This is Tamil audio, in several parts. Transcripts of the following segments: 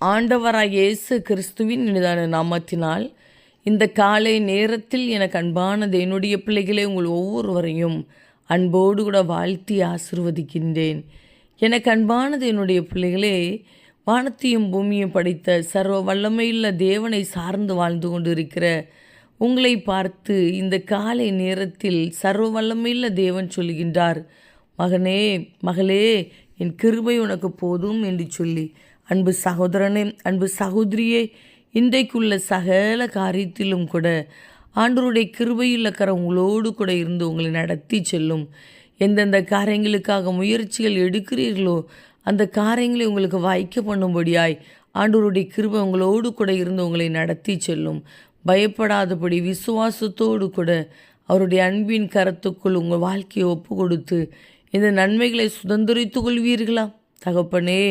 ஆண்டவராகிய இயேசு கிறிஸ்துவின் இனிதான நாமத்தினால் இந்த காலை நேரத்தில் எனக்கு அன்பானது என்னுடைய பிள்ளைகளே, உங்கள் ஒவ்வொருவரையும் அன்போடு கூட வாழ்த்தி ஆசிர்வதிக்கின்றேன். எனக்கு அன்பானது என்னுடைய பிள்ளைகளே, வானத்தையும் பூமியும் படைத்த சர்வ வல்லமையுள்ள தேவனை சார்ந்து வாழ்ந்து கொண்டு இருக்கிற உங்களை பார்த்து இந்த காலை நேரத்தில் சர்வ வல்லமையுள்ள தேவன் சொல்கின்றார், மகனே மகளே, என் கிருபை உனக்கு போதும் என்று சொல்லி. அன்பு சகோதரனே, அன்பு சகோதரியே, இன்றைக்குள்ள சகல காரியத்திலும் கூட ஆண்டவருடைய கிருபையுள்ள கரம் உங்களோடு கூட இருந்து உங்களை நடத்தி செல்லும். எந்தெந்த காரியங்களுக்காக முயற்சிகள் எடுக்கிறீர்களோ அந்த காரியங்களை உங்களுக்கு வாய்க்க பண்ணும்படியாய் ஆண்டவருடைய கிருபை உங்களோடு கூட இருந்து உங்களை நடத்தி செல்லும். பயப்படாதபடி விசுவாசத்தோடு கூட அவருடைய அன்பின் கரத்துக்குள் உங்கள் வாழ்க்கையை ஒப்பு கொடுத்து இந்த நன்மைகளை சுதந்திரித்து கொள்வீர்களா? தகப்பனே,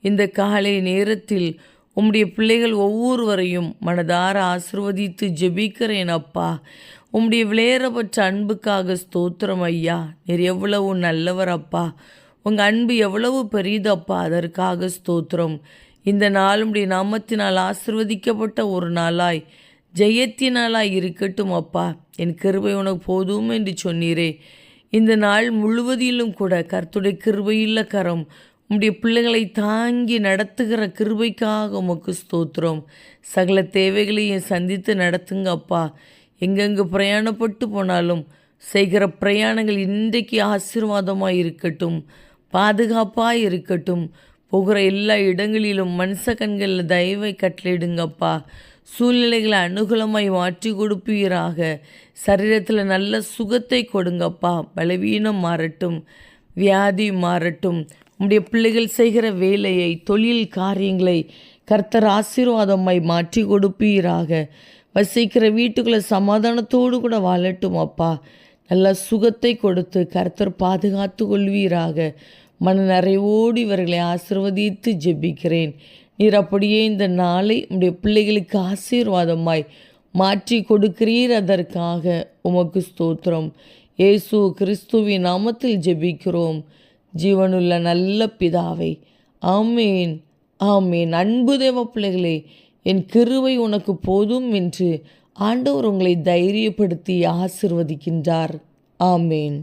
இந்த காலை நேரத்தில் உம்முடைய பிள்ளைகள் ஒவ்வொருவரையும் மனதார ஆசிர்வதித்து ஜெபிக்கிறேன் அப்பா. உம்முடைய விளையேறப்பட்ட அன்புக்காக ஸ்தோத்திரம் ஐயா. நீர் எவ்வளவு நல்லவர் அப்பா. உங்கள் அன்பு எவ்வளவு பெரியதப்பா, அதற்காக ஸ்தோத்திரம். இந்த நாள் உம்முடைய நாமத்தினால் ஆசிர்வதிக்கப்பட்ட ஒரு நாளாய் ஜெயத்தினாலாய் இருக்கட்டும் அப்பா. என் கிருபை உனக்கு போதும் என்று சொன்னீரே. இந்த நாள் முழுவதிலும் கூட கர்த்தருடைய கிருபையுள்ள கரம் உம்முடைய பிள்ளைகளை தாங்கி நடத்துகிற கிருபைக்காக உமக்கு ஸ்தோத்திரம். சகல தேவைகளையும் சந்தித்து நடத்துங்க அப்பா. எங்கெங்கு பிரயாணப்பட்டு போனாலும் செய்கிற பிரயாணங்கள் இன்றைக்கு ஆசீர்வாதமாக இருக்கட்டும், பாதுகாப்பாக இருக்கட்டும். போகிற எல்லா இடங்களிலும் மனுஷ கண்களில் தயவை கட்டளையிடுங்கப்பா. சூழ்நிலைகளை அனுகூலமாய் மாற்றி கொடுப்பீராக. சரீரத்தில் நல்ல சுகத்தை கொடுங்கப்பா. பலவீனம் மாறட்டும், வியாதி மாறட்டும். உம்முடைய பிள்ளைகள் செய்கிற வேலையை, தொழில் காரியங்களை கர்த்தர் ஆசீர்வாதமாய் மாற்றி கொடுப்பீராக. வசிக்கிற வீட்டுக்குள்ளே சமாதானத்தோடு கூட வாழட்டும் அப்பா. நல்ல சுகத்தை கொடுத்து கர்த்தர் பாதுகாத்து கொள்வீராக. மன நிறைவோடு இவர்களை ஆசீர்வதித்து ஜெபிக்கிறேன். நீர் அப்படியே இந்த நாளை உம்முடைய பிள்ளைகளுக்கு ஆசீர்வாதமாய் மாற்றி கொடுக்கிறீர். அதற்காக உமக்கு ஸ்தோத்திரம். இயேசு கிறிஸ்துவின் நாமத்தில் ஜெபிக்கிறோம் ஜீவனுள்ள நல்ல பிதாவை. ஆமேன், ஆமேன். அன்பு தேவ பிள்ளைகளே, என் கிருபை உனக்கு போதும் என்று ஆண்டவர் உங்களை தைரியப்படுத்தி ஆசிர்வதிக்கின்றார். ஆமேன்.